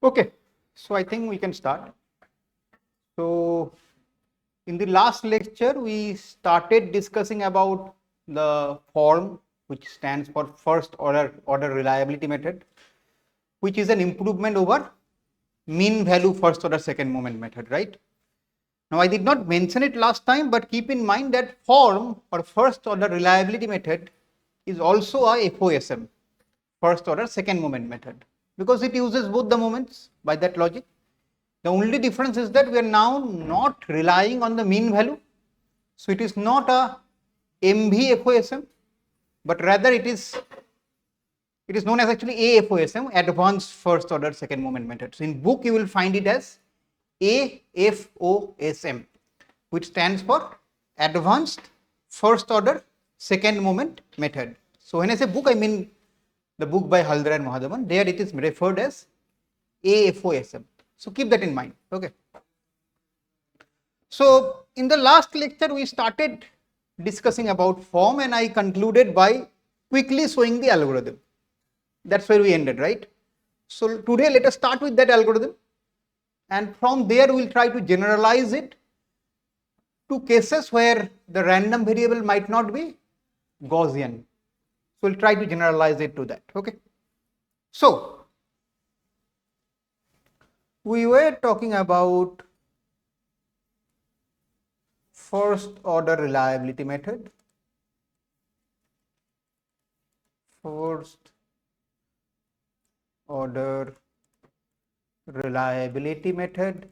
Okay, so I think we can start. So in the last lecture, we started discussing about the form, which stands for first order reliability method, which is an improvement over mean value first order second moment method, right? Now I did not mention it last time, but keep in mind that form or first order reliability method is also a FOSM, first order second moment method, because it uses both the moments by that logic. The only difference is that we are now not relying on the mean value. So it is not a MV FOSM, but rather it is known as actually AFOSM, advanced first order second moment method. So in book you will find it as AFOSM, which stands for advanced first order second moment method. So when I say book, I mean the book by Haldar and Mahadhavan. There it is referred as AFOSM. So keep that in mind. Okay. So in the last lecture we started discussing about form, and I concluded by quickly showing the algorithm. That's where we ended, right? So today let us start with that algorithm, and from there we will try to generalize it to cases where the random variable might not be Gaussian. So we'll try to generalize it to that. Okay. So we were talking about first order reliability method. First order reliability method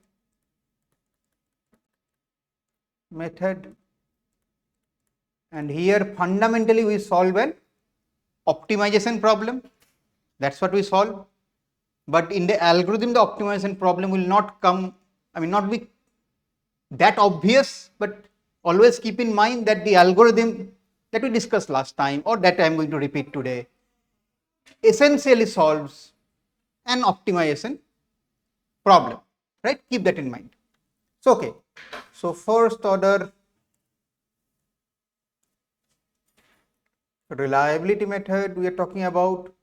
and here fundamentally we solve an optimization problem. That's what we solve. But in the algorithm, the optimization problem will not come, not be that obvious, but always keep in mind that the algorithm that we discussed last time, or that I am going to repeat today, essentially solves an optimization problem, right? Keep that in mind. So, okay. So, first order reliability method we are talking about,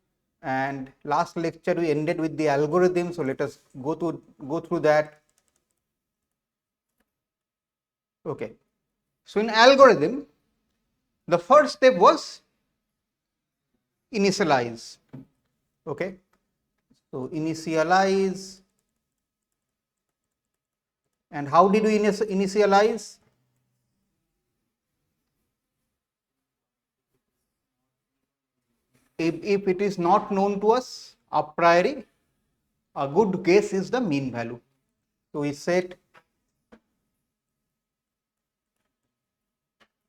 and last lecture we ended with the algorithm. So, let us go through that. Okay. So, in algorithm, the first step was initialize. Okay. So, initialize, and how did we initialize? If it is not known to us a priori, a good guess is the mean value. So, we set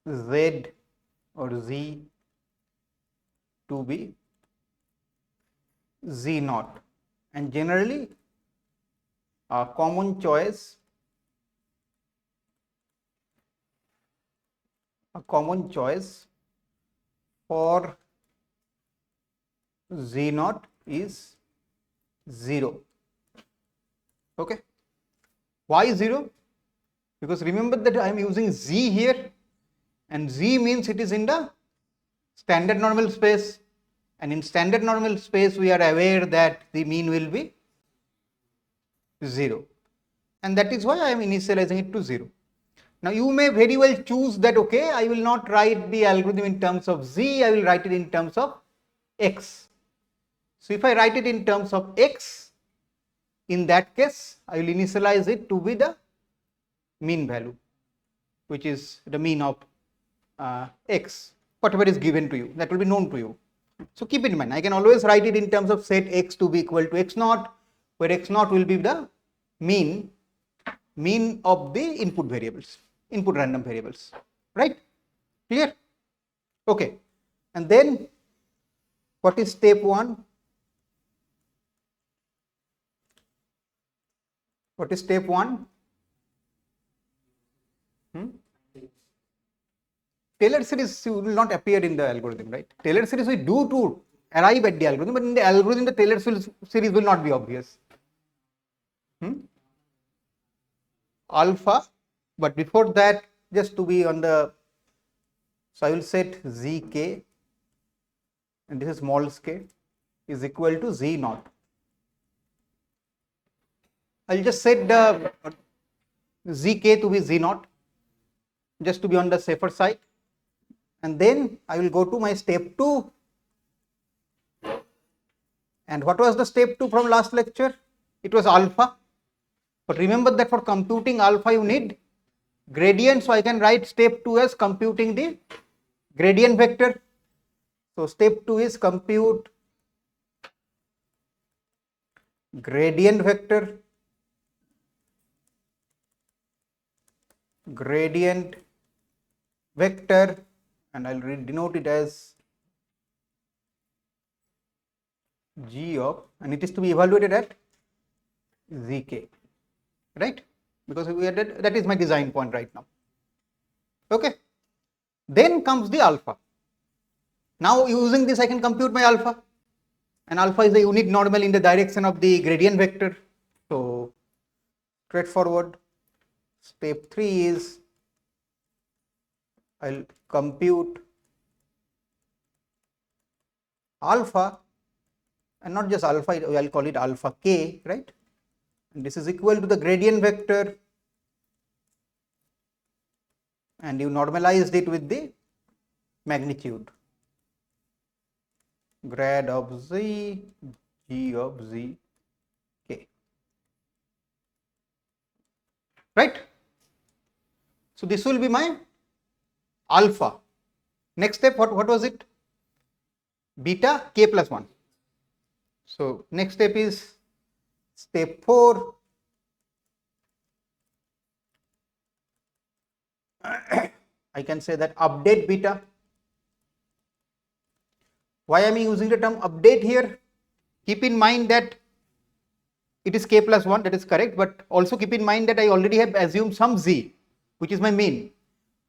Z or Z to be Z naught, and generally a common choice for Z naught is 0. Okay. Why 0? Because remember that I am using Z here, and Z means it is in the standard normal space, and in standard normal space we are aware that the mean will be 0, and that is why I am initializing it to 0. Now you may very well choose that, okay, I will not write the algorithm in terms of Z, I will write it in terms of X. So if I write it in terms of X, in that case I will initialize it to be the mean value, which is the mean of X, whatever is given to you, that will be known to you. So keep in mind, I can always write it in terms of set X to be equal to X naught, where X naught will be the mean of the input variables, input random variables, right? Clear? Okay. And then what is step 1? What is step 1? Taylor series will not appear in the algorithm, right? Taylor series we do to arrive at the algorithm, but in the algorithm the Taylor series will not be obvious. Alpha, but before that, just to be on the, so I will set Zk, and this is small k, is equal to Z naught. I'll just set the zk to be z0 just to be on the safer side, and then I will go to my step 2. And what was the step 2 from last lecture? It was alpha. But remember that for computing alpha you need gradient, so I can write step 2 as computing the gradient vector. So step 2 is compute gradient vector, and I'll denote it as g of, and it is to be evaluated at zk, right? Because we had that is my design point right now. Okay. Then comes the alpha. Now using this I can compute my alpha, and alpha is the unit normal in the direction of the gradient vector. So straightforward. Step 3 is I'll compute alpha, and not just alpha, I'll call it alpha k, right? And this is equal to the gradient vector, and you normalized it with the magnitude, grad of z, g of z k, right? So this will be my alpha. Next step, what was it? Beta k plus 1. So next step is step 4. I can say that update beta. Why am I using the term update here? Keep in mind that it is k plus 1, that is correct, but also keep in mind that I already have assumed some z, which is my mean.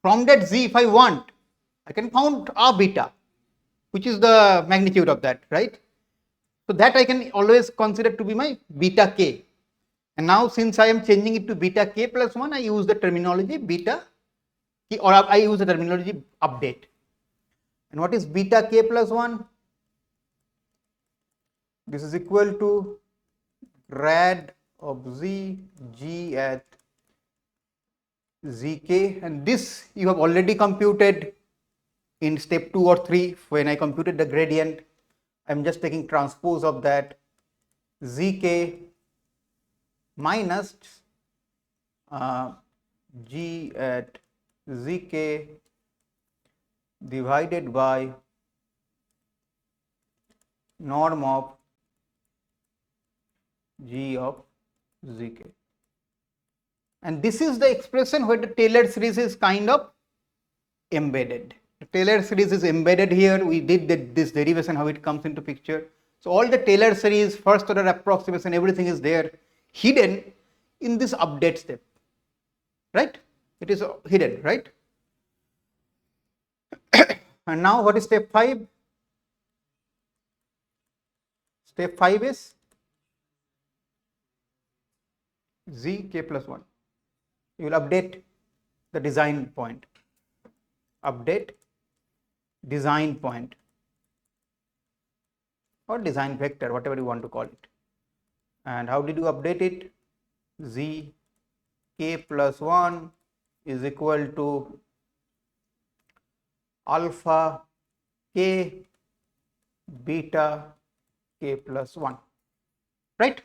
From that z, if I want, I can count a beta, which is the magnitude of that, right? So that I can always consider to be my beta k. And now since I am changing it to beta k plus 1, I use the terminology beta k, or I use the terminology update. And what is beta k plus 1? This is equal to grad of z, g at zk, and this you have already computed in step 2 or 3 when I computed the gradient. I am just taking transpose of that, zk minus g at zk divided by norm of g of zk. And this is the expression where the Taylor series is kind of embedded. The Taylor series is embedded here. We did this derivation, how it comes into picture. So all the Taylor series, first order approximation, everything is there hidden in this update step, right? It is hidden, right? And now what is step 5? Step 5 is z k plus 1. You will update the design point. Update design point or design vector, whatever you want to call it. And how did you update it? Z k plus 1 is equal to alpha k beta k plus 1, right?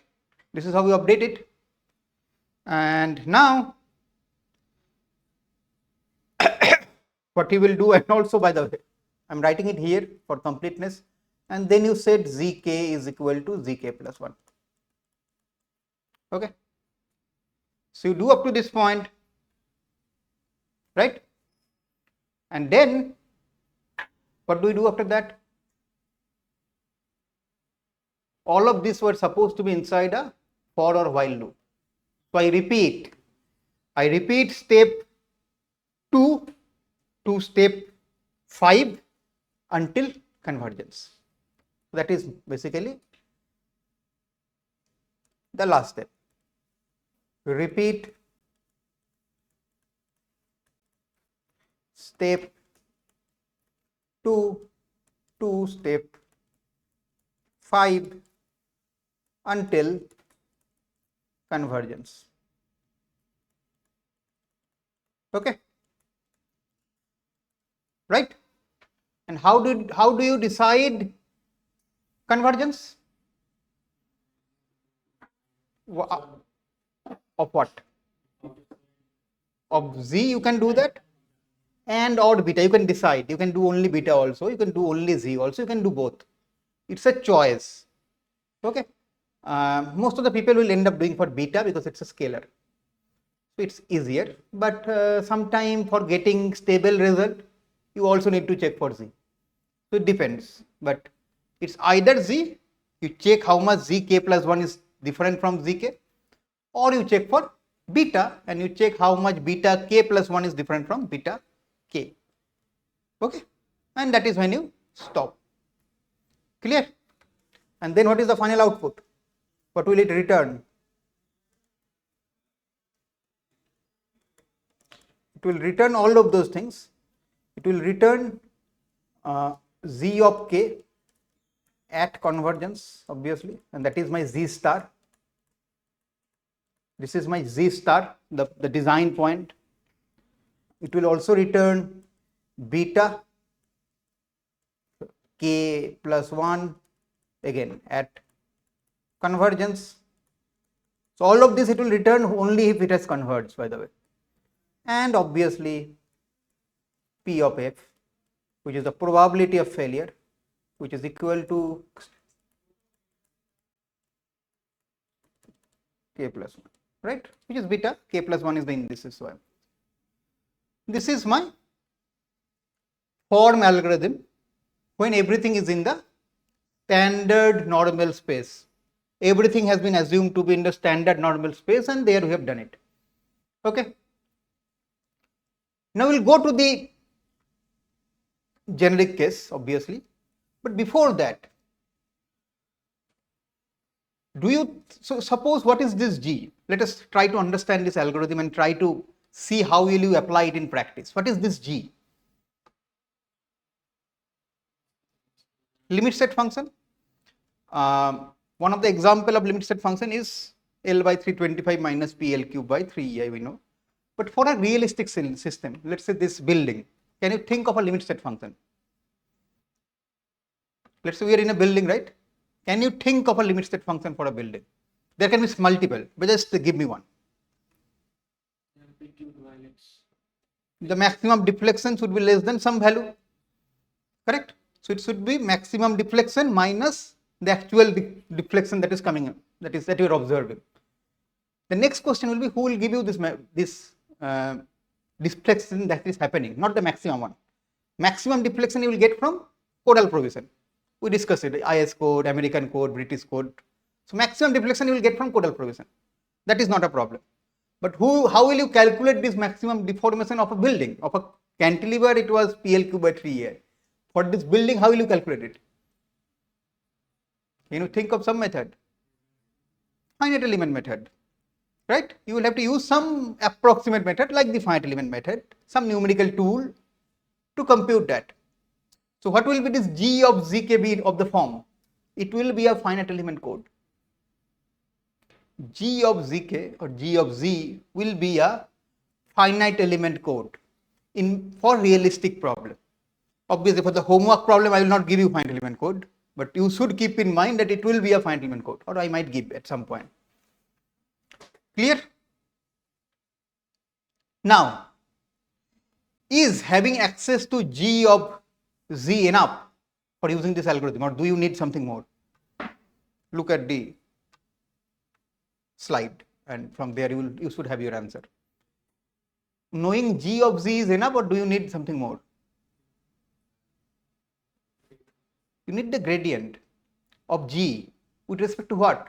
This is how we update it. And now what you will do, and also by the way, I'm writing it here for completeness, and then you said zk is equal to zk plus 1. Okay. So you do up to this point, right? And then what do we do after that? All of these were supposed to be inside a for or while loop. So I repeat step 2 to step 5 until convergence. That is basically the last step. Repeat step 2 to step 5 until convergence. Okay, right? And how do you decide convergence? Of what? Of z, you can do that, and odd beta you can decide. You can do only beta also, you can do only z also, you can do both. It's a choice. Okay, most of the people will end up doing for beta because it's a scalar, so it's easier. But sometime for getting stable result, you also need to check for z. So it depends, but it's either z, you check how much zk plus 1 is different from zk, or you check for beta and you check how much beta k plus 1 is different from beta k. Okay, and that is when you stop. Clear? And then what is the final output? What will it return? It will return all of those things. It will return z of k at convergence, obviously, and that is my z star. This is my z star, the design point. It will also return beta k plus 1 again at convergence. So all of this it will return only if it has converged, by the way. And obviously P of f, which is the probability of failure, which is equal to k plus 1, right? Which is beta, k plus 1 is the indices. So this is my form algorithm when everything is in the standard normal space. Everything has been assumed to be in the standard normal space, and there we have done it. Okay. Now we'll go to the generic case, obviously, but before that, so suppose what is this G? Let us try to understand this algorithm and try to see how will you apply it in practice. What is this G? Limit set function. One of the example of limit set function is L by 325 minus PL cube by 3EI, we know. But for a realistic system, let's say this building, can you think of a limit set function? Let's say we are in a building, right? Can you think of a limit set function for a building? There can be multiple, but just give me one. The maximum deflection should be less than some value, correct? So it should be maximum deflection minus the actual deflection that is coming in, that you are observing. The next question will be, who will give you this deflection that is happening, not the maximum one. Maximum deflection you will get from codal provision. We discussed it, IS code, American code, British code. So maximum deflection you will get from codal provision. That is not a problem. But how will you calculate this maximum deformation of a building? Of a cantilever, it was PL cube by 3A. For this building, how will you calculate it? Can you think of some method? Finite element method, right? You will have to use some approximate method like the finite element method, some numerical tool to compute that. So what will be this G of ZKB of the form? It will be a finite element code. G of ZK or G of Z will be a finite element code for realistic problem. Obviously for the homework problem I will not give you finite element code, but you should keep in mind that it will be a finite element code, or I might give at some point. Clear? Now, is having access to G of Z enough for using this algorithm, or do you need something more? Look at the slide and from there you should have your answer. Knowing G of Z is enough, or do you need something more? You need the gradient of G with respect to what?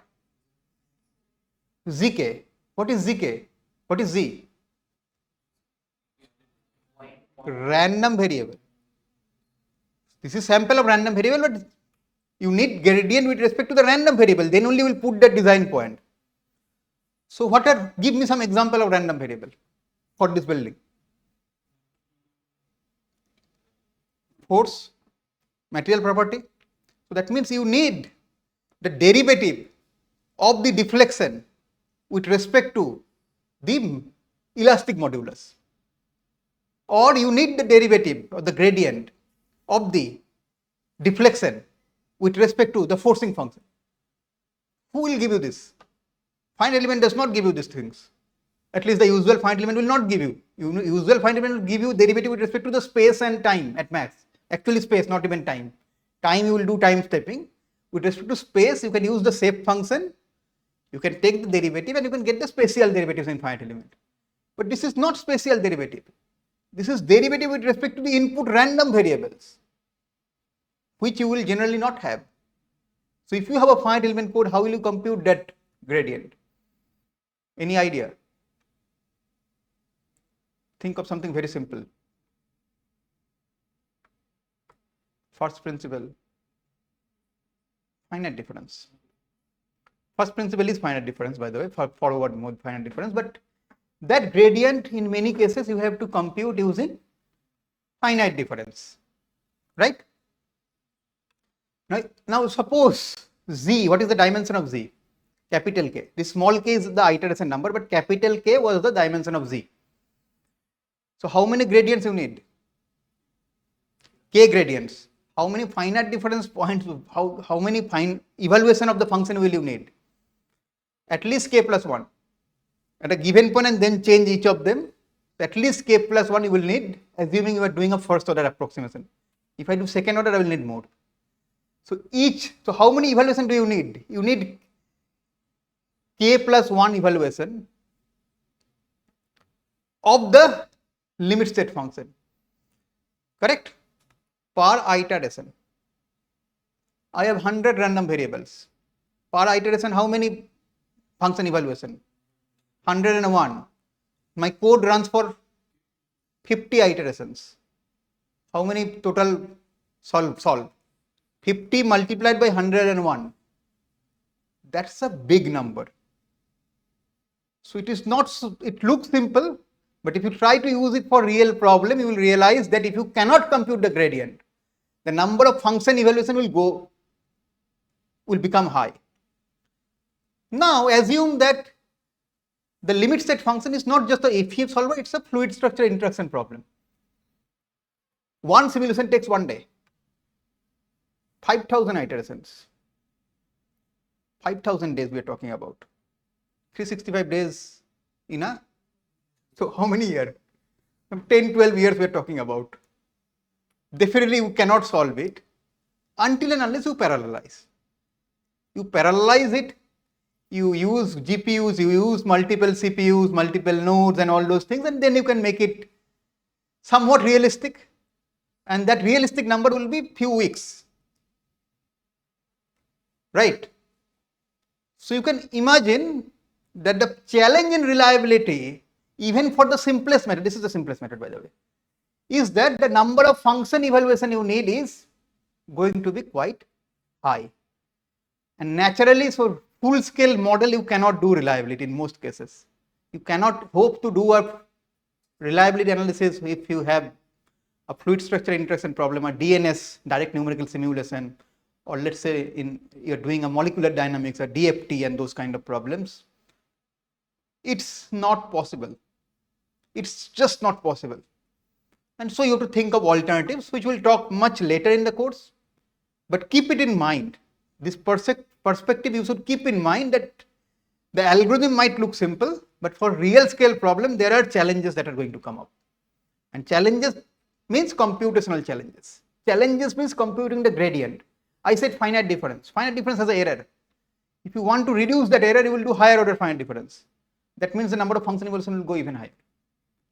Zk. What is Zk? What is Z? Random variable. This is sample of random variable, but you need gradient with respect to the random variable, then only you will put the design point. So give me some example of random variable for this building. Force, material property. So that means you need the derivative of the deflection with respect to the elastic modulus, or you need the derivative or the gradient of the deflection with respect to the forcing function. Who will give you this? Finite element does not give you these things. At least the usual finite element will not give you. Usual finite element will give you derivative with respect to the space and time at max. Actually space, not even time. Time you will do time stepping. With respect to space, you can use the shape function. You can take the derivative and you can get the spatial derivatives in finite element. But this is not spatial derivative. This is derivative with respect to the input random variables, which you will generally not have. So if you have a finite element code, how will you compute that gradient? Any idea? Think of something very simple. First principle, finite difference. First principle is finite difference, by the way, for forward mode finite difference, but that gradient in many cases you have to compute using finite difference, right? Now suppose Z, what is the dimension of Z? Capital K. This small k is the iteration number, but capital K was the dimension of Z. So how many gradients you need? K gradients. How many finite difference points, how many evaluation of the function will you need? At least K plus 1. At a given point and then change each of them. At least K plus 1 you will need, assuming you are doing a first order approximation. If I do second order, I will need more. So how many evaluation do you need? You need K plus 1 evaluation of the limit state function, correct? Per iteration. I have 100 random variables. Per iteration, how many function evaluation? 101. My code runs for 50 iterations. How many total solve? 50 multiplied by 101. That's a big number. So it looks simple, but if you try to use it for real problem, you will realize that if you cannot compute the gradient, the number of function evaluation will become high. Now assume that the limit state function is not just a FEF solver, it's a fluid structure interaction problem. One simulation takes 1 day. 5,000 iterations. 5,000 days we are talking about. 365 days in a, so how many years? 10, 12 years we are talking about. Definitely you cannot solve it until and unless you parallelize. You parallelize it, you use GPUs, you use multiple CPUs, multiple nodes and all those things, and then you can make it somewhat realistic, and that realistic number will be few weeks, right? So you can imagine that the challenge in reliability, even for the simplest method, this is the simplest method by the way, is that the number of function evaluation you need is going to be quite high. And naturally, so full scale model you cannot do reliability in most cases. You cannot hope to do a reliability analysis if you have a fluid structure interaction problem, a DNS, direct numerical simulation, or let's say you're doing a molecular dynamics, a DFT and those kind of problems. It's not possible. It's just not possible. And so you have to think of alternatives, which we'll talk much later in the course. But keep it in mind. This perspective you should keep in mind that the algorithm might look simple, but for real scale problem, there are challenges that are going to come up. And challenges means computational challenges. Challenges means computing the gradient. I said finite difference. Finite difference has an error. If you want to reduce that error, you will do higher order finite difference. That means the number of function evaluation will go even higher.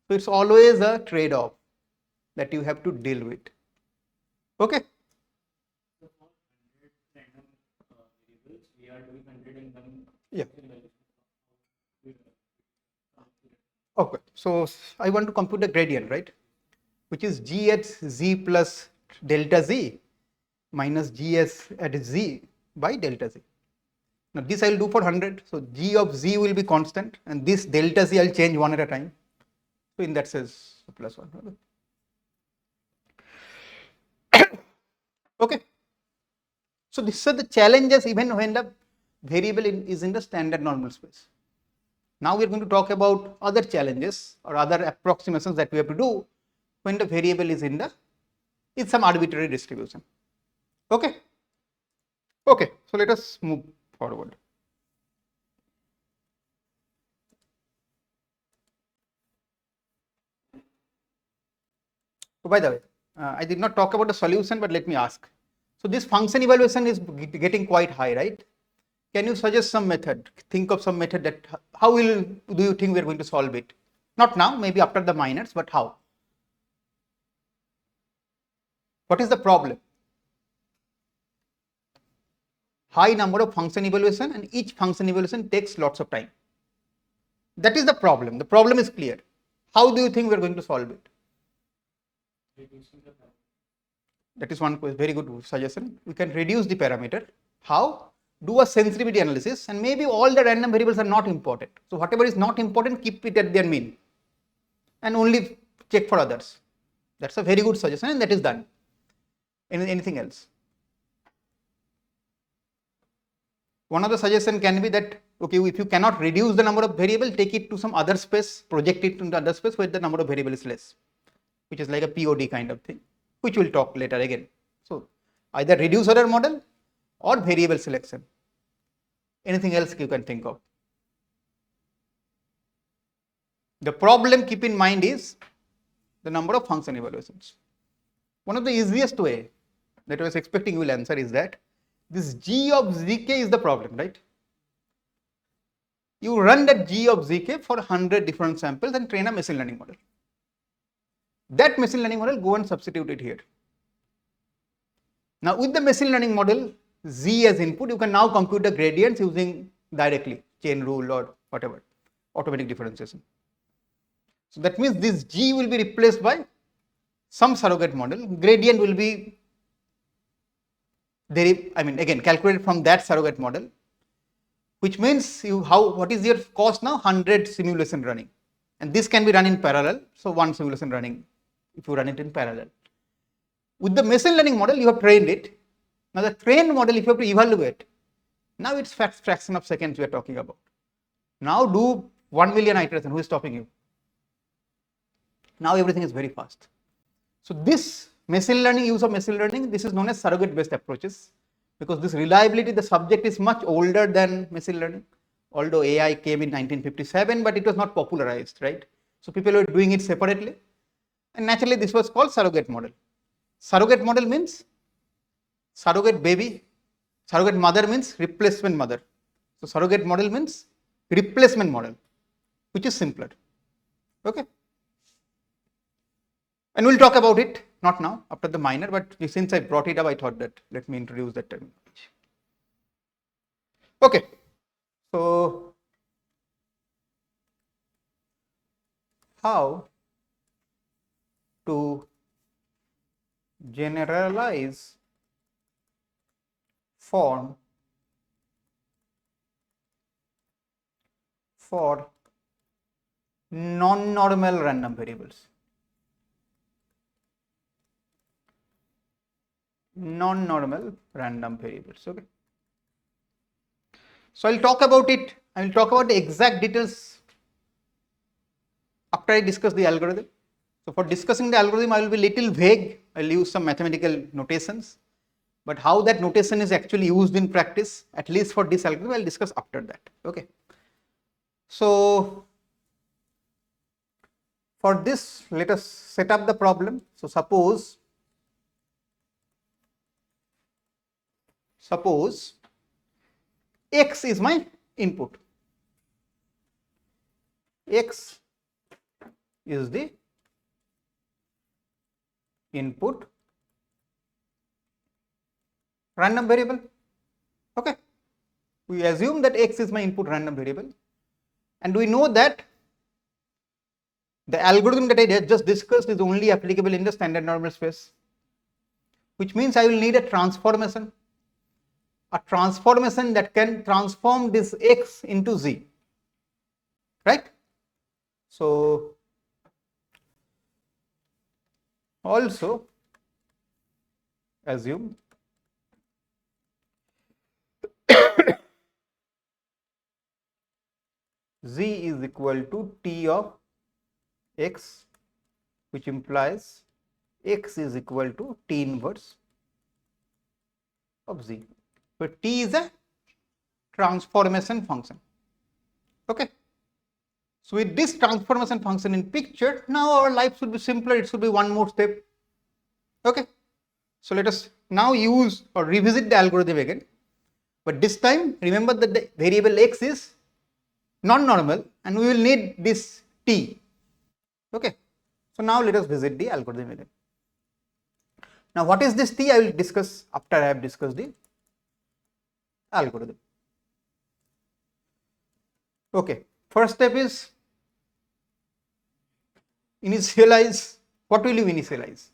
So it's always a trade-off that you have to deal with. Okay? Yeah. Okay. So I want to compute the gradient, right? Which is G at Z plus delta Z minus GS at Z by delta Z. Now this I will do for 100. So G of Z will be constant and this delta Z I will change one at a time. So in that sense, plus 1. Okay. So these are the challenges even when the variable is in the standard normal space. Now we are going to talk about other challenges or other approximations that we have to do when the variable is in some arbitrary distribution. Okay. Okay, so let us move forward. So by the way, I did not talk about the solution, but let me ask. So this function evaluation is getting quite high, right? Can you suggest some method? Think of some method that how do you think we are going to solve it? Not now, maybe after the minors, but how? What is the problem? High number of function evaluation, and each function evaluation takes lots of time. That is the problem. The problem is clear. How do you think we are going to solve it? That is one very good suggestion. We can reduce the parameter. How? Do a sensitivity analysis, and maybe all the random variables are not important. So whatever is not important, keep it at their mean and only check for others. That's a very good suggestion, and that is done. Anything else? One of the suggestion can be that, okay, if you cannot reduce the number of variable, take it to some other space, project it to the other space where the number of variable is less, which is like a POD kind of thing, which we'll talk later again. So either reduce order model or variable selection. Anything else you can think of? The problem, keep in mind, is the number of function evaluations. One of the easiest way that I was expecting you will answer is that this G of zk is the problem, right? You run that G of zk for 100 different samples and train a machine learning model. That machine learning model, go and substitute it here. Now with the machine learning model Z as input, you can now compute the gradients using directly chain rule or whatever, automatic differentiation. So that means this G will be replaced by some surrogate model. Gradient will be again calculated from that surrogate model, which means what is your cost now? 100 simulation running, and this can be run in parallel. So one simulation running if you run it in parallel. With the machine learning model, you have trained it. Now the trained model, if you have to evaluate, now it's fraction of seconds we are talking about. Now do 1 million iteration. Who is stopping you? Now everything is very fast. So this machine learning, use of machine learning, this is known as surrogate based approaches, because this reliability, the subject is much older than machine learning, although AI came in 1957, but it was not popularized, right? So people were doing it separately, and naturally this was called surrogate model. Surrogate model means surrogate baby, surrogate mother means replacement mother. So surrogate model means replacement model, which is simpler. Okay. And we'll talk about it, not now, after the minor, but since I brought it up, I thought that let me introduce that terminology. Okay. So how to generalize form for non-normal random variables. Non-normal random variables. Okay. So I'll talk about it. I will talk about the exact details after I discuss the algorithm. So for discussing the algorithm, I will be little vague. I'll use some mathematical notations, but how that notation is actually used in practice, at least for this algorithm, I'll discuss after that. Okay. So for this, let us set up the problem. So suppose X is my input. X is the input random variable. Okay. We assume that X is my input random variable, and we know that the algorithm that I just discussed is only applicable in the standard normal space, which means I will need a transformation that can transform this X into Z, right? So also assume z is equal to t of x, which implies x is equal to t inverse of z. So t is a transformation function. Okay. So with this transformation function in picture, now our life should be simpler. It should be one more step. Okay. So let us now use or revisit the algorithm again. But this time, remember that the variable x is non-normal and we will need this t. Okay. So now let us visit the algorithm again. Now what is this t? I will discuss after I have discussed the algorithm. Okay. First step is initialize. What will you initialize?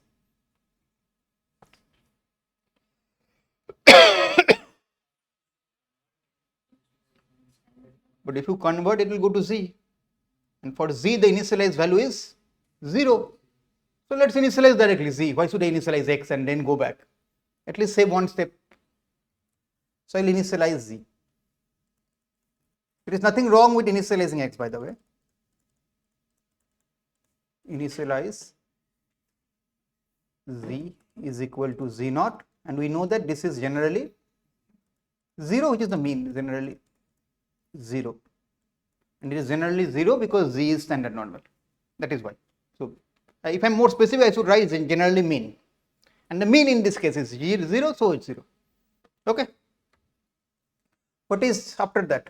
But if you convert, it will go to z, and for z the initialized value is 0. So let's initialize directly z. Why should I initialize x and then go back? At least save one step. So I'll initialize z. There is nothing wrong with initializing x, by the way. Initialize z is equal to z naught, and we know that this is generally 0, which is the mean, generally 0, and it is generally 0 because z is standard normal. That is why. So if I am more specific, I should write generally mean, and the mean in this case is 0, so it's 0. Okay. What is after that?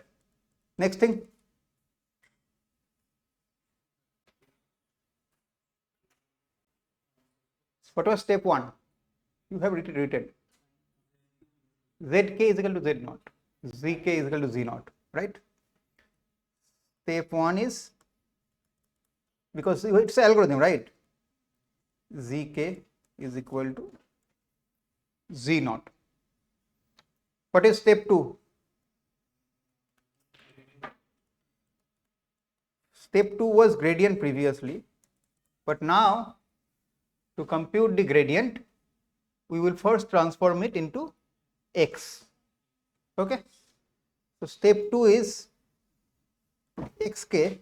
Next thing. What was step 1? You have written zk is equal to z naught, zk is equal to z naught, right? Step 1 is, because it's an algorithm, right? Zk is equal to z naught. What is step 2? Step 2 was gradient previously, but now to compute the gradient, we will first transform it into x. Okay. So step 2 is xk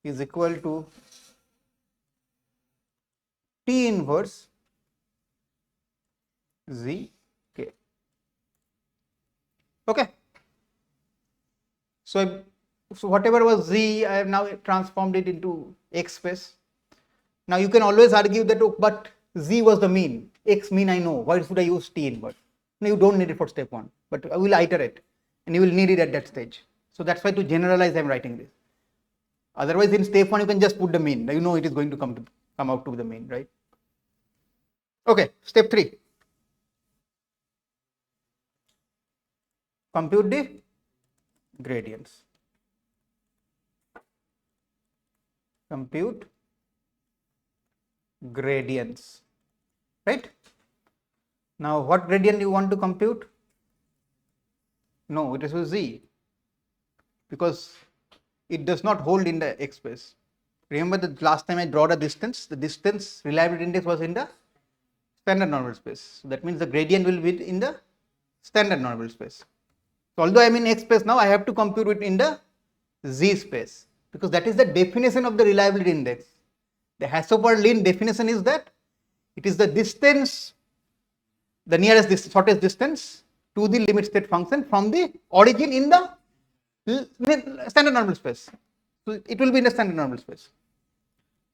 is equal to t inverse zk. Okay. So whatever was z, I have now transformed it into x space. Now you can always argue that, oh, but z was the mean, x mean I know, why should I use t inverse? No, you don't need it for step 1, but I will iterate and you will need it at that stage. So that's why to generalize I am writing this. Otherwise in step 1 you can just put the mean, you know it is going to come out to the mean, right? Okay, step 3. Compute the gradients. Compute gradients, right? Now what gradient you want to compute? No, it is with z, because it does not hold in the x space. Remember that last time I draw the distance reliability index was in the standard normal space. So that means the gradient will be in the standard normal space. So although I am in x space now, I have to compute it in the z space, because that is the definition of the reliability index. The Haushofer-Lin definition is that it is the distance, the nearest shortest distance to the limit state function from the origin in the standard normal space. So it will be in the standard normal space.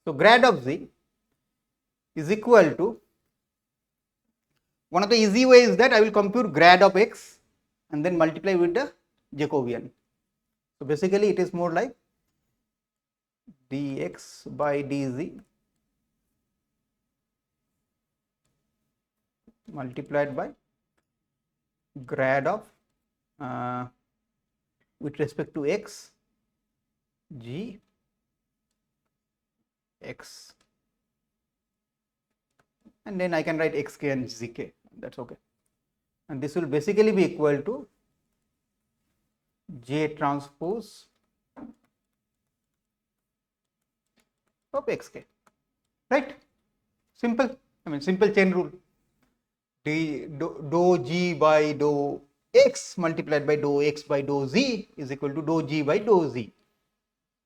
So grad of z is equal to, one of the easy ways is that I will compute grad of x and then multiply with the Jacobian. So basically it is more like dx by dz multiplied by grad of with respect to x g x, and then I can write xk and zk, that's okay, and this will basically be equal to J transpose of xk, right? Simple, I mean simple chain rule, dou g by dou x multiplied by dou x by dou z is equal to dou g by dou z,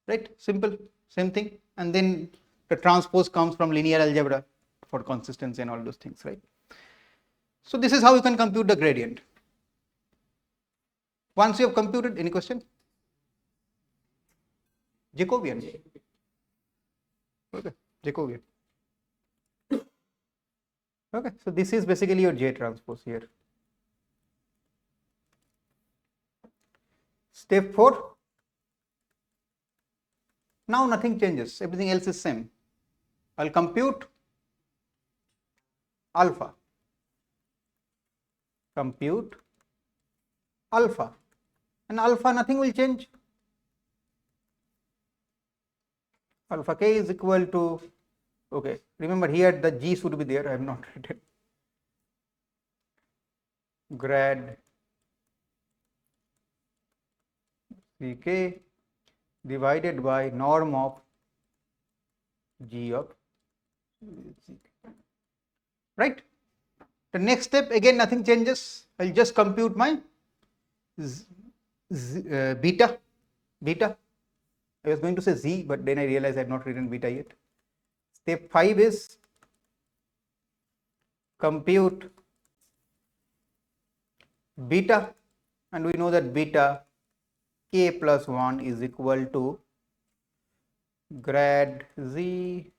right? Simple, same thing. And then the transpose comes from linear algebra for consistency and all those things, right? So this is how you can compute the gradient. Once you have computed, any question? Jacobian. Okay, Jacobian. Okay, so this is basically your J transpose here. Step 4. Now nothing changes, everything else is same. I'll compute alpha. Compute alpha. And alpha, nothing will change. Alpha k is equal to, okay, remember here the g should be there, I have not written. Grad Ck divided by norm of g of Ck. Right? The next step, again nothing changes. I'll just compute my beta. I was going to say z, but then I realized I have not written beta yet. Step 5 is compute beta, and we know that beta k plus 1 is equal to grad z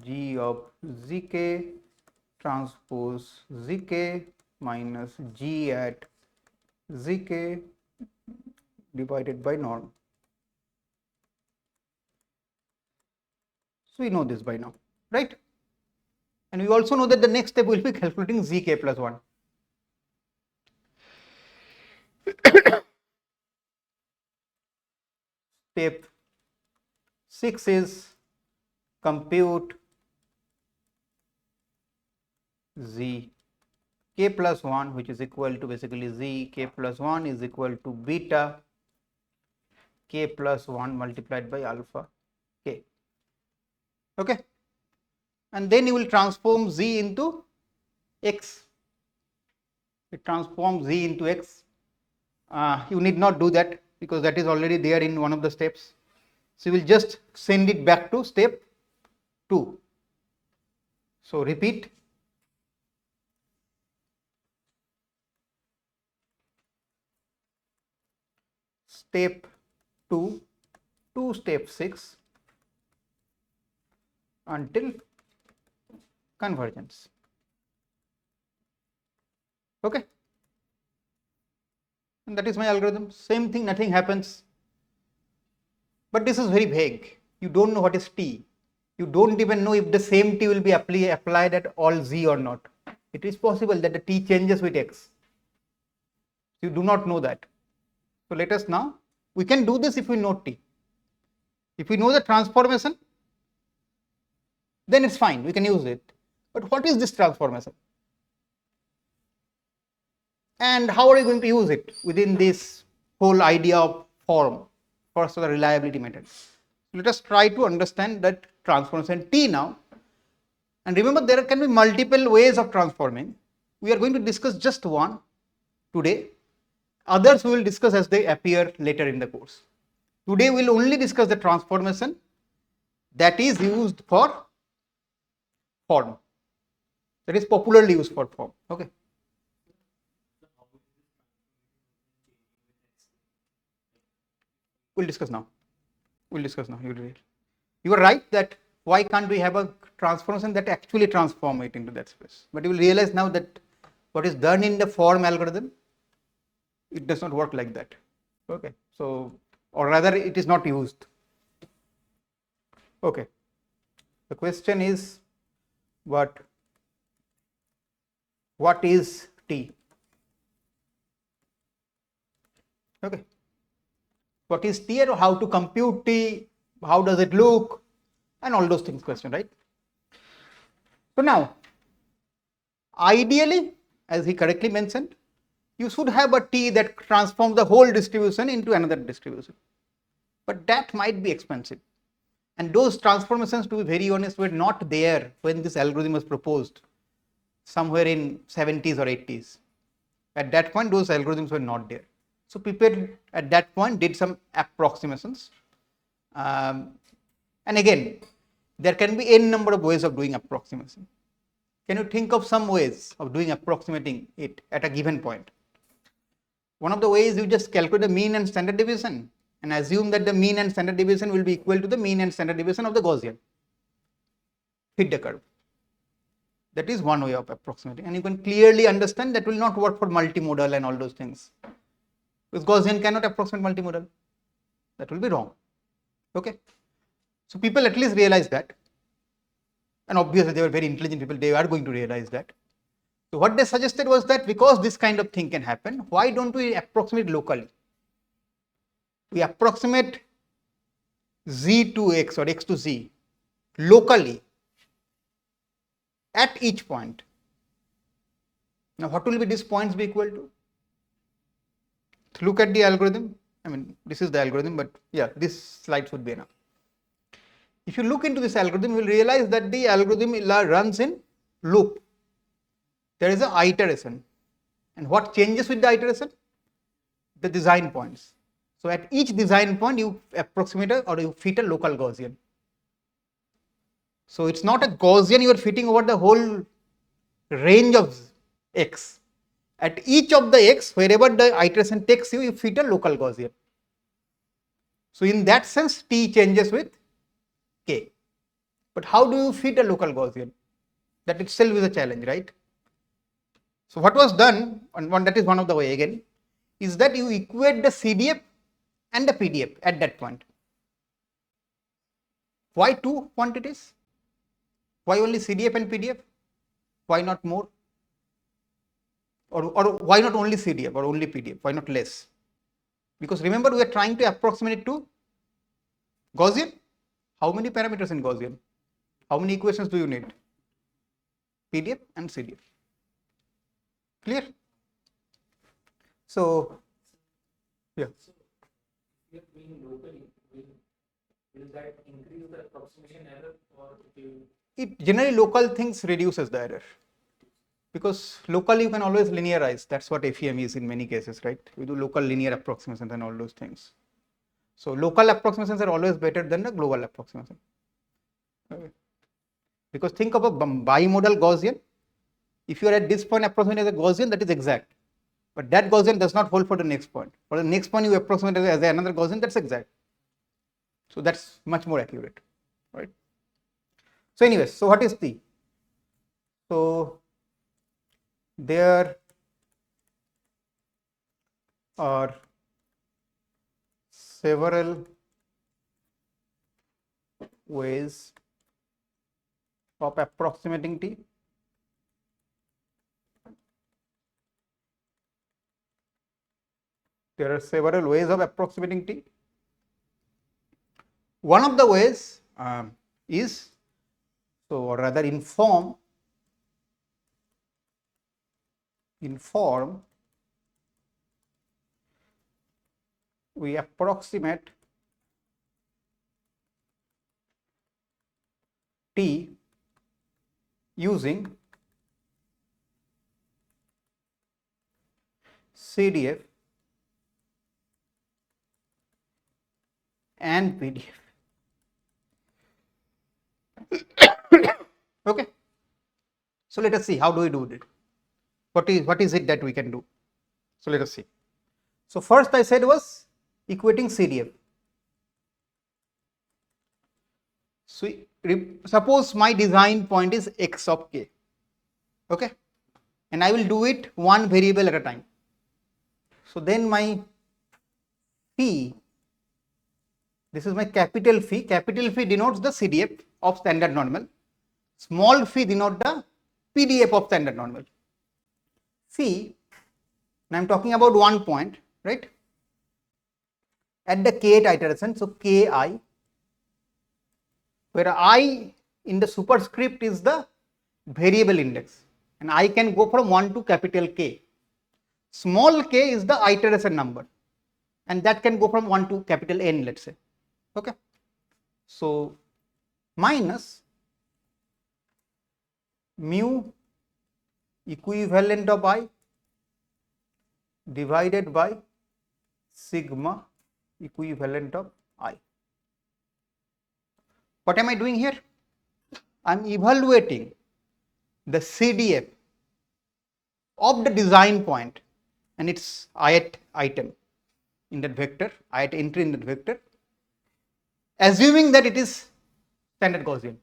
g of zk transpose zk minus g at zk divided by norm. So we know this by now, right? And we also know that the next step will be calculating zk plus 1. Step 6 is compute z k plus 1, which is equal to basically z k plus 1 is equal to beta k plus 1 multiplied by alpha k. Okay, and then you will transform z into x. It transforms z into x. You need not do that because that is already there in one of the steps. So you will just send it back to step 2. So repeat. Step 2 to step 6 until convergence. Okay, and that is my algorithm. Same thing, nothing happens, but this is very vague. You don't know what is t. You don't even know if the same t will be applied at all z or not. It is possible that the t changes with x. You do not know that. So let us now, we can do this if we know t. If we know the transformation, then it's fine, we can use it. But what is this transformation? And how are you going to use it within this whole idea of form, first of the reliability method? Let us try to understand that transformation T now. And remember, there can be multiple ways of transforming. We are going to discuss just one today. Others we will discuss as they appear later in the course. Today we will only discuss the transformation that is used for form, that is popularly used for form. Okay. We'll discuss now. You are right that why can't we have a transformation that actually transform it into that space? But you will realize now that what is done in the form algorithm, it does not work like that. Okay, so or rather it is not used. Okay, the question is what is T? Okay, what is T or how to compute T, how does it look, and all those things question, right? So now, ideally, as he correctly mentioned, you should have a T that transforms the whole distribution into another distribution, but that might be expensive. And those transformations, to be very honest, were not there when this algorithm was proposed somewhere in 70s or 80s. At that point, those algorithms were not there. So people at that point did some approximations. And again, there can be n number of ways of doing approximation. Can you think of some ways of doing approximating it at a given point? One of the ways, you just calculate the mean and standard deviation and assume that the mean and standard deviation will be equal to the mean and standard deviation of the Gaussian. Fit the curve. That is one way of approximating, and you can clearly understand that will not work for multimodal and all those things, because Gaussian cannot approximate multimodal. That will be wrong. Okay. So people at least realize that, and obviously they were very intelligent people, they are going to realize that. So what they suggested was that because this kind of thing can happen, why don't we approximate locally? We approximate z to x or x to z locally at each point. Now what will be these points be equal to? Look at the algorithm. I mean, this is the algorithm, but yeah, this slide should be enough. If you look into this algorithm, you will realize that the algorithm runs in loop. There is an iteration, and what changes with the iteration? The design points. So at each design point, you approximate or you fit a local Gaussian. So it's not a Gaussian you are fitting over the whole range of x. At each of the x, wherever the iteration takes you, you fit a local Gaussian. So in that sense, t changes with k. But how do you fit a local Gaussian? That itself is a challenge, right? So what was done, and that is one of the way again, is that you equate the CDF and the PDF at that point. Why two quantities? Why only CDF and PDF? Why not more? Or why not only CDF or only PDF? Why not less? Because remember, we are trying to approximate it to Gaussian. How many parameters in Gaussian? How many equations do you need? PDF and CDF. Clear? So, yeah. So, if we are doing locally, will that increase the approximation error, or it generally local things reduces the error, because locally you can always linearize. That's what FEM is in many cases, right? We do local linear approximations and all those things. So local approximations are always better than the global approximation. Okay. Because think of a bimodal Gaussian. If you are at this point approximating as a Gaussian, that is exact. But that Gaussian does not hold for the next point. For the next point you approximate as another Gaussian, that's exact. So that's much more accurate, right? So anyways, so what is T? So there are several ways of approximating T. There are several ways of approximating T. One of the ways is, so or rather in form we approximate T using CDF and PDF. Okay. So let us see how do we do it. What is it that we can do? So let us see. So first I said was equating CDF. So suppose my design point is x of k. Okay. And I will do it one variable at a time. So then my phi, this is my capital phi. Capital phi denotes the CDF of standard normal. Small phi denote the PDF of standard normal. Phi, now I am talking about one point, right? At the kth iteration, so ki, where I in the superscript is the variable index, and I can go from 1 to capital K. Small k is the iteration number, and that can go from 1 to capital N, let's say. Okay. So minus mu equivalent of I divided by sigma equivalent of I. What am I doing here? I am evaluating the CDF of the design point and its ith item in that vector, ith entry in that vector, assuming that it is standard Gaussian.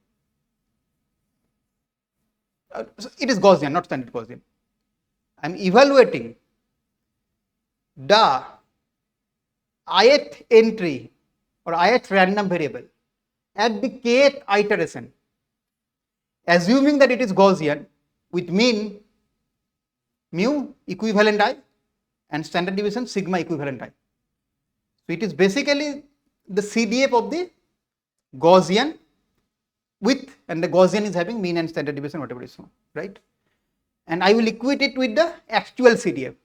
So it is Gaussian, not standard Gaussian. I am evaluating the ith entry or ith random variable at the kth iteration, assuming that it is Gaussian with mean mu equivalent I and standard deviation sigma equivalent I. So it is basically the CDF of the Gaussian with, and the Gaussian is having mean and standard deviation, whatever is known, right? And I will equate it with the actual CDF.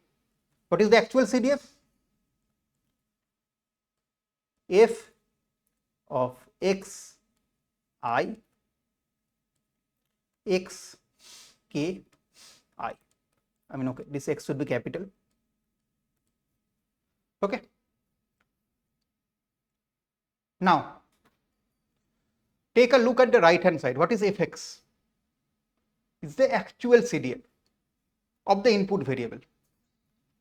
What is the actual CDF? F of x I x k I. I mean, okay, this x should be capital. Okay. Now, take a look at the right hand side. What is fx? It's the actual CDF of the input variable.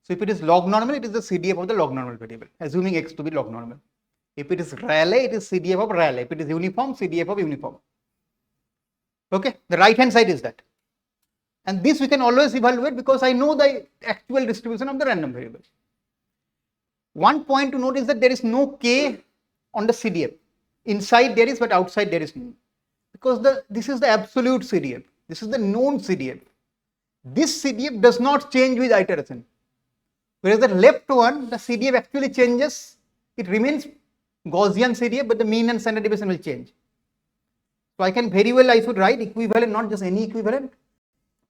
So if it is log normal, it is the CDF of the log normal variable, assuming x to be log normal. If it is Rayleigh, it is CDF of Rayleigh. If it is uniform, CDF of uniform. Okay, the right hand side is that. And this we can always evaluate because I know the actual distribution of the random variable. One point to note is that there is no k on the CDF. Inside there is, but outside there is none. Because this is the absolute CDF. This is the known CDF. This CDF does not change with iteration. Whereas the left one, the CDF actually changes. It remains Gaussian CDF, but the mean and standard deviation will change. So I can very well, I should write equivalent, not just any equivalent,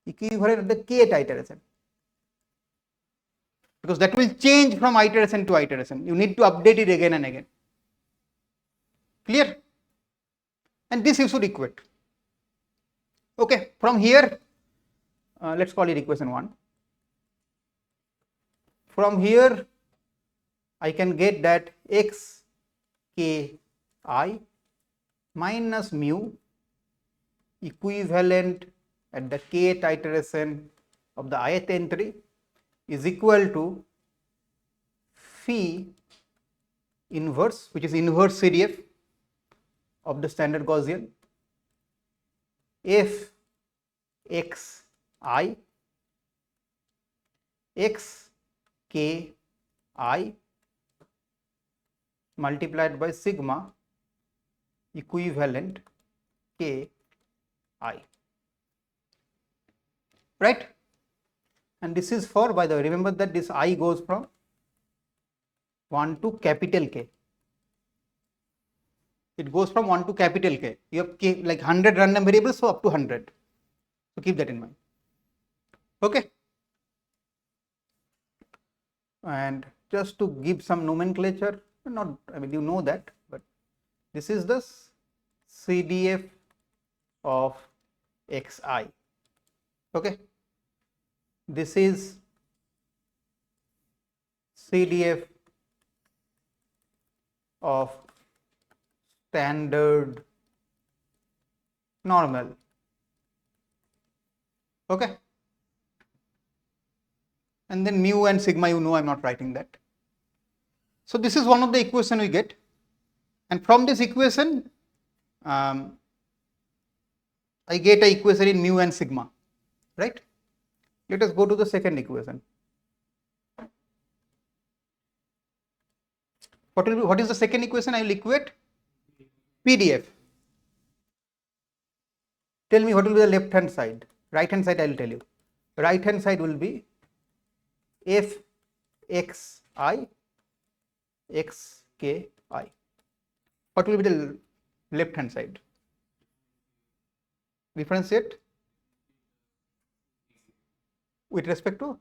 equivalent of the kth iteration. Because that will change from iteration to iteration. You need to update it again and again. Clear? And this you should equate. Okay, from here, let's call it equation 1. From here, I can get that x k I minus mu equivalent at the kth iteration of the ith entry is equal to phi inverse, which is inverse CDF of the standard Gaussian, f x I x k I multiplied by sigma equivalent k I, right? And this is for, by the way, remember that this I goes from 1 to capital K. It goes from 1 to capital K. You have K, like 100 random variables, so up to 100. So keep that in mind. Okay. And just to give some nomenclature, not, I mean, you know that, but this is the CDF of xi. Okay. This is CDF of standard normal. Okay. And then mu and sigma, you know, I'm not writing that. So this is one of the equation we get, and from this equation I get a equation in mu and sigma, right? Let us go to the second equation. What is the second equation? I will equate PDF. Tell me what will be the left hand side. Right hand side I will tell you. Right hand side will be f x I x k I. What will be the left hand side? Differentiate with respect to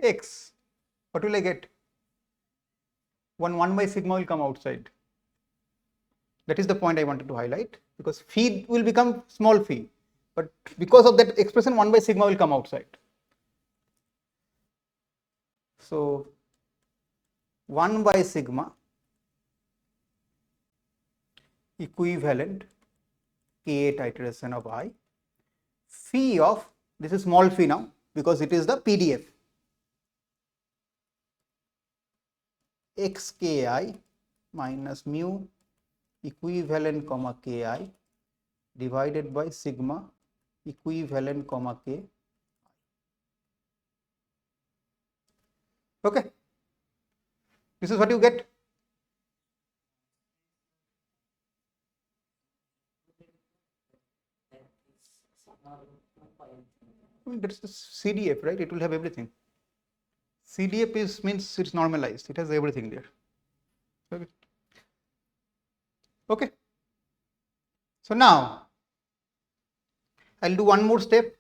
x. What will I get? 1 by sigma will come outside. That is the point I wanted to highlight, because phi will become small phi, but because of that expression 1 by sigma will come outside. So 1 by sigma equivalent k8 iteration of I, phi of, this is small phi now because it is the PDF, xki minus mu equivalent comma ki divided by sigma equivalent comma k. Okay, this is what you get. I mean, that's the CDF, right? It will have everything. CDF is means it's normalized. It has everything there. Okay. Okay. So now I'll do one more step.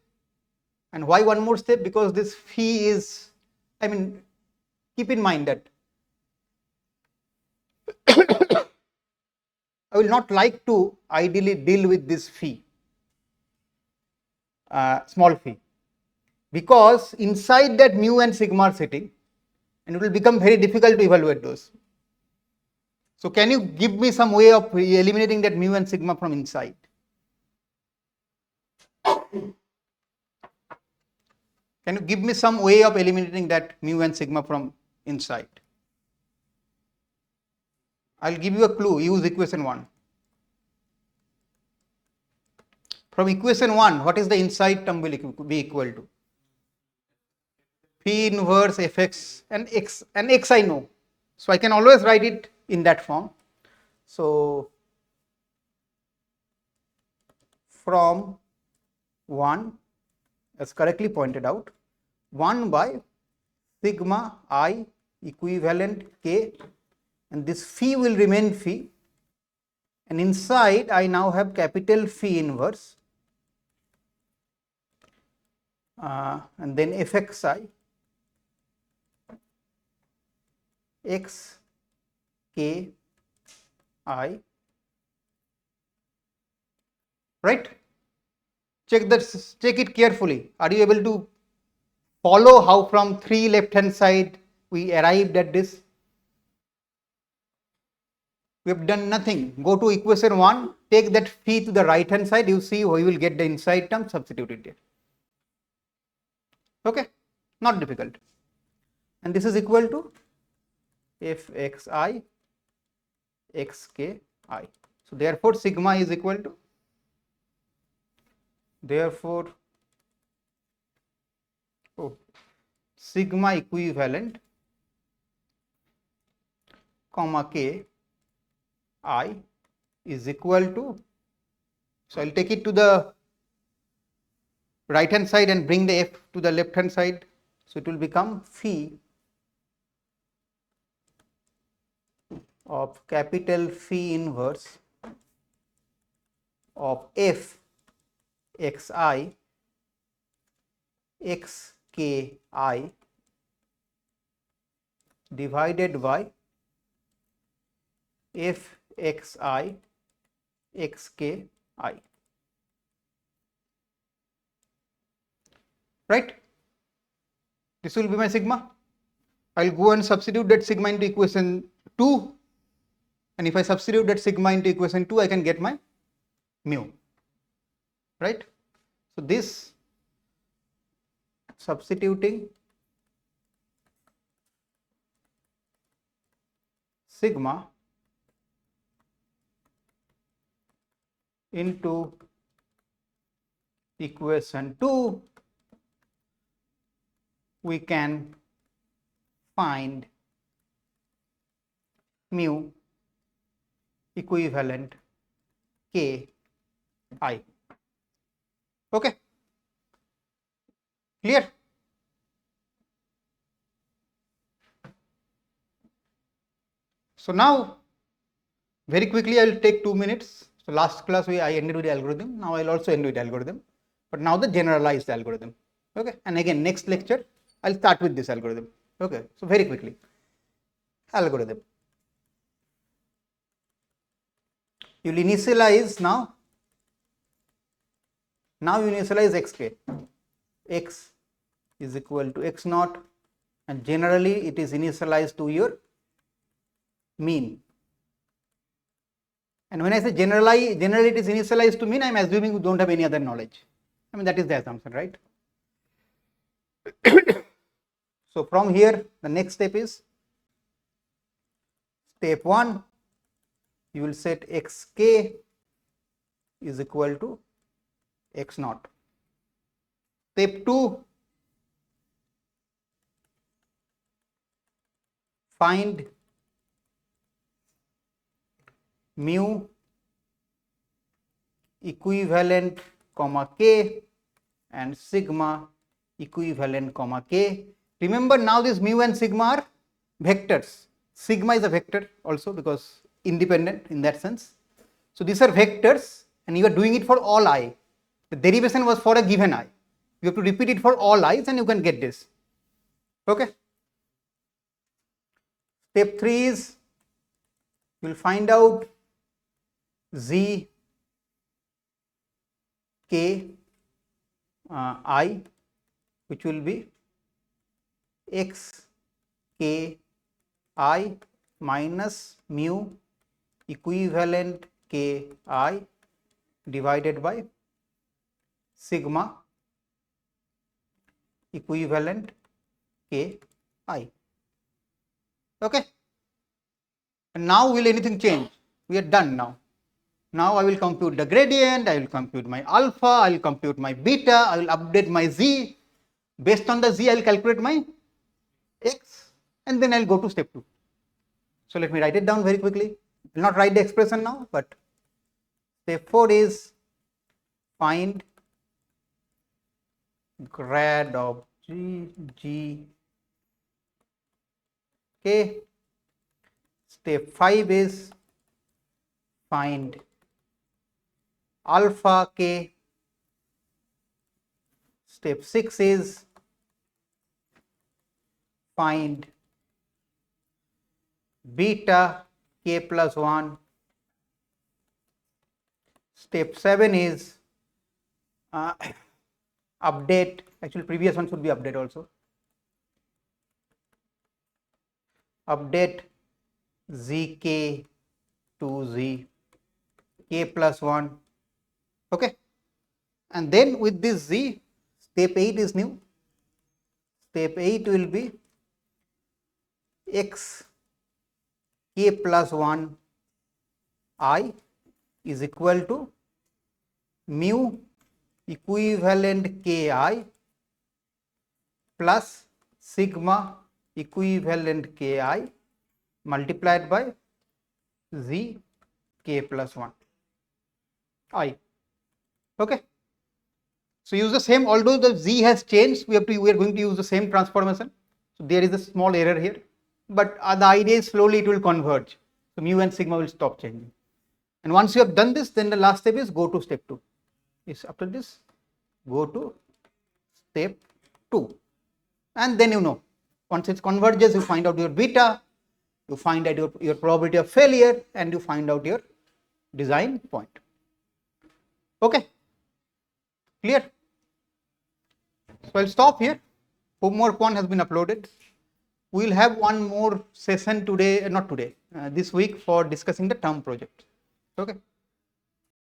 And why one more step? Because this phi is, I mean, keep in mind that I will not like to ideally deal with this phi, small phi, because inside that mu and sigma are sitting and it will become very difficult to evaluate those. So can you give me some way of eliminating that mu and sigma from inside? Can you give me some way of eliminating that mu and sigma from inside? I'll give you a clue. Use equation 1. From equation 1, what is the inside term will be equal to? P inverse fx and x I know. So I can always write it in that form. So from 1, as correctly pointed out, 1 by sigma I equivalent k, and this phi will remain phi, and inside I now have capital phi inverse and then fxi x k I, right? Check it carefully. Are you able to follow how from 3 left hand side we arrived at this? We have done nothing. Go to equation 1, take that phi to the right hand side, you see we will get the inside term, substitute it there. Okay, not difficult. And this is equal to fxi xki. So therefore sigma is equal to, sigma equivalent comma k I is equal to, so I'll take it to the right hand side and bring the f to the left hand side, so it will become phi of capital phi inverse of f xi xki divided by f xi xki, right? This will be my sigma. I'll go and substitute that sigma into equation 2, and if I substitute that sigma into equation 2, I can get my mu, right? So this substituting sigma into equation 2, we can find mu equivalent k I. Okay, clear? So now very quickly I will take 2 minutes. So last class I ended with the algorithm. Now I will also end with the algorithm, but now the generalized algorithm. Okay, and again next lecture I'll start with this algorithm. Okay, so very quickly, algorithm. You will initialize now. Now you initialize xk. X is equal to x naught and generally it is initialized to your mean. And when I say generally it is initialized to mean, I am assuming you don't have any other knowledge. I mean, that is the assumption, right? So from here, the next step is step 1, you will set xk is equal to x naught. Step 2, find mu equivalent comma k and sigma equivalent comma k. Remember, now this mu and sigma are vectors. Sigma is a vector also because independent in that sense. So these are vectors and you are doing it for all I. The derivation was for a given I. You have to repeat it for all i's and you can get this. Okay. Step 3 is you will find out z k I, which will be x k I minus mu equivalent k I divided by sigma equivalent k I. Okay. And now will anything change? We are done now. Now I will compute the gradient, I will compute my alpha, I will compute my beta, I will update my z. Based on the z, I will calculate my x, and then I will go to step 2. So let me write it down very quickly. I will not write the expression now, but step 4 is find grad of g k. Step 5 is find alpha k. Step 6 is find beta k plus 1. Step 7 is update, actually previous one should be update also. Update zk to z k plus 1. Okay. And then with this z, step 8 is new. Step 8 will be x k plus 1 I is equal to mu equivalent ki plus sigma equivalent ki multiplied by z k plus 1 I. Okay. So use the same, although the z has changed, we are going to use the same transformation. So there is a small error here, but the idea is slowly it will converge. So mu and sigma will stop changing. And once you have done this, then the last step is go to step 2. Is after this, go to step 2. And then you know, once it converges, you find out your beta, you find out your probability of failure, and you find out your design point. Okay. Clear? So I'll stop here. Homework 1 has been uploaded. We will have one more session today, not today, this week for discussing the term project. Okay.